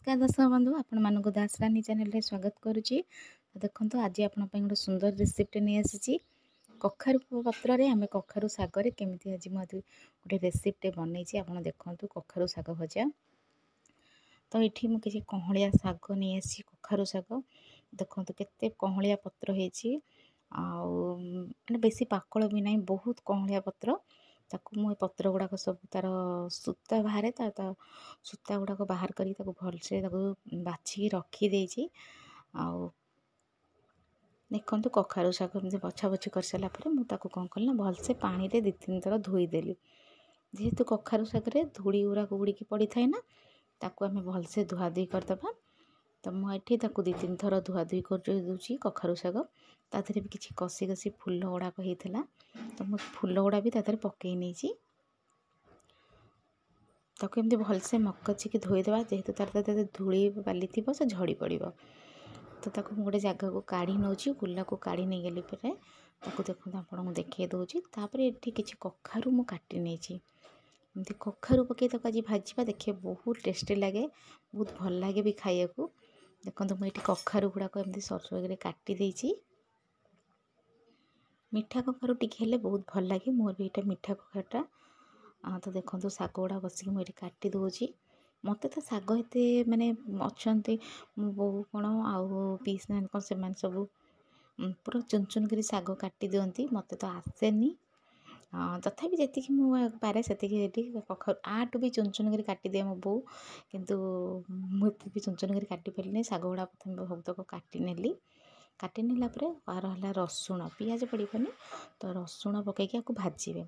नमस्कार दर्शक बंधु आपण दासरानी चैनल रे स्वागत करुच्ची। तो देखो आज आपण गोटे सुंदर रेसिपीटे नहीं आसी कखारू पत्र रे आम कखारू सागर केमी आज मुझे गोटे रेसिपीटे बनई आप देखु कखारू साग भजा। तो ये मुझे कहलिया साग नहीं आसी कखारू साग देखो केते कहलिया पत्र होती आने बेसी पाकल भी ना बहुत कहलिया पत्र ताकू मु पत्र गुड़ाक सब तार सूता बाहर सूता गुड़ाक बाहर करी भलसे बाछी रखीदे देखु कखारू शाग एमती बछा बछी कर सारापर मुझे कौन कली भलसे पानी रे 2-3 थर धोईदेली जेहेतु कखारू शागे धूली गुड़ाक उड़ीकी पड़ी थाए ना ताकू आम भलसे धुआधुई करदे। तो मुझे 2-3 थर धुआधुई कर दूची कखारू शाग तादेह भी किसी कषि कषि फुल गुड़ाक होता तो मुझे फुल गुड़ा भी तादेह पकई नहीं ताकू एमती भलसे मकचिकी धोईदेवा जेहेतु तार धूली बाली थी से झड़ी पड़ो। तो ताकू गोटे जगह को काढ़ी नौची गुला को काढ़ी नहीं गली पर देखो आपको देखे दूसरी ये किसी कखारू मु काटी नहीं एमती कखारू पकई आज भाजवा देखिए बहुत टेस्टी लगे बहुत भल लगे भी खाया को। देखो मुझे कखारू गुड़ाक एमती सरसरी काटी देती मीठा कखारू टिके बहुत भल लगे मोर भी यहाँ मीठा कखारूटा। तो देखो शाग गुड़ा बसिक मुझे काटी दूची मत तो शाग एते माने अच्छा मो बो कौन आउ पीस ना कौन से सब पूरा चुन चुन कर शाग काटी दिंती मत तो आसेनी तथापि जी पारे से कखारू आटू भी चुन चुन कर काटी दिए मो बो किंतु मुझे भी चुन चुन कर काटी पारे शाग गुड़ा प्रथम सबतक काटी नेली काटी नेला तार है रसुण पियाज पड़ोनी तो रसुण पकईकि आपको भाजे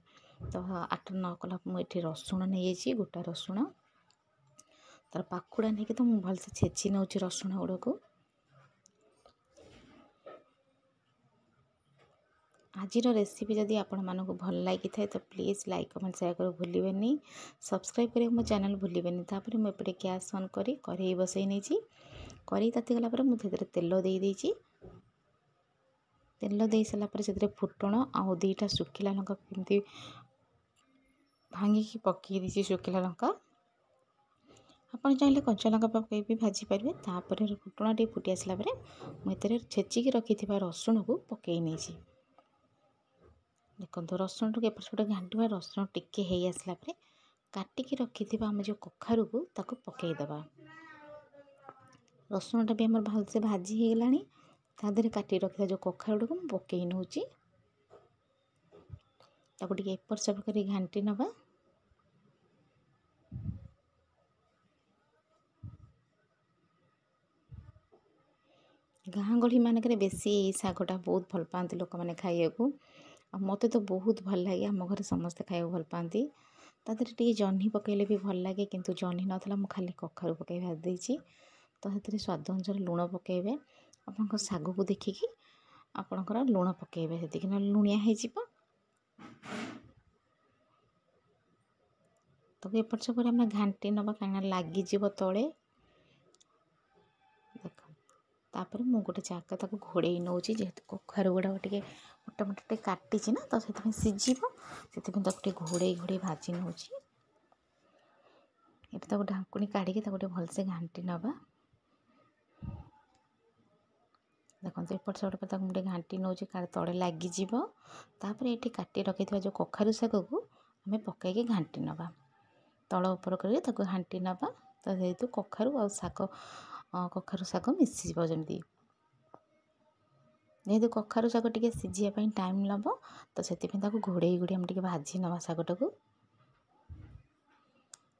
तो 8-9 कला मुझे रसुण नहीं गोटा रसुण तार पाखुड़ा नहीं कि तो मुझे भलसे छेची नौ रसुण गुड़ा को। आज रेसिपी जदि आपण मानक भल लगी थाए तो प्लीज़ लाइक कमेंट शेयर कर भूलें सब्सक्राइब करें मो चैनल भूलें। तापर मुझे गैस ऑन करी कढ़ई बसई नहीं कढ़ई ताती गला मुझे तेल दे देती तेल दे सारापर से फुटण आउ 2टा शुखिला लंका केमती भांगिकी पकई दी शुखिला लंका आपन चाहिए कंचा लंका पकई भी भाजी पारे तापर फुटण टे फुटी आसला मुझे छेचिकी रखी रसुण को पकई नहीं देखो रसुण को एपट सेपट घांटा रसुण टिके हो आसला काटिकी रखी आम जो कखारू को ताको पकईदबा रसुणटा भी आम भलसे भाजी हो गलानी तादेह काटी रखा जो कखारू को पकई नौ एपट सेपट कर घांटी नवा गाँ गहली मानक बेसी शागटा बहुत भल पाती लोक मैंने खाइया को मत तो बहुत भल लगे आम घर समस्ते खाया भल पाती तादेह टे जह्नी पकईले भी भल लगे किंतु जह्नी नाला मुझे खाली कखारू पकई भाज देती तो से स्वाद अनुसार लुण पकईबे आप शाग को देखिकी आपणकर लुण पकईबे से ना लुणिया हो तो एपट सेपट आम घांटी नवा कहीं लगिज तले तापर मु गोटे जगह ताको घोड़े नौ जेहेतु कखारू गुड़ा टे मोटा मोटा टे काटी ना तो से सीझब से घोड़े घोड़े भाजी नौ ये ढाकुणी काढ़ी भलसे घांटी नवा देखो एपट सेपट पर मुझे घांटी नौ तले लगिज तापर ये काटी रखी जो कखारू शाग को आम पकईकि घांटी नवा तल उपर कर घांटी नवा तो जेहेतु कखारू आ शाग कखारू शाग मिसीज जमी जेहेतु कखारू शाग टे सीझापी टाइम नब तो से घोड़े घोड़े आम भाजी नवा शागटा को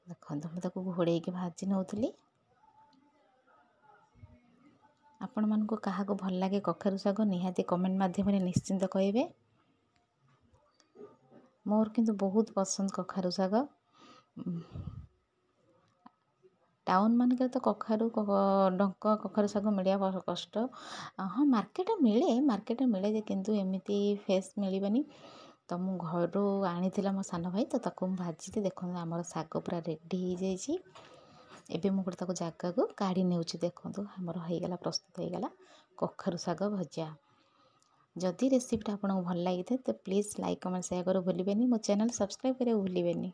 देखो मुझे घोड़े भाजी नौली आपण मानक क्या भल लगे कखारू शाग निहाती कमेंट माध्यम निश्चिंत कहे मोर किंतु बहुत पसंद कखारू शाग टाउन मानक तो कखारू डंक कखारू शाग मिलवा कष्ट हाँ मार्केट मिले किंतु एमती फ्रेश मिलनी तो मु घर आनी मो सान भाई तो ताको भाजी देखो आमर शाग पूरा रेडी हो जाइए एबे मु गोटे जगह को काढ़ी नेउछि देखो आमर होगला प्रस्तुत होगला कखारू शाग भजा। जदि रेसिपीटा आपको भल लगी तो प्लीज़ लाइक कमेंट शेयर कर भूलें मो चैनल सब्सक्राइब करें भूलें।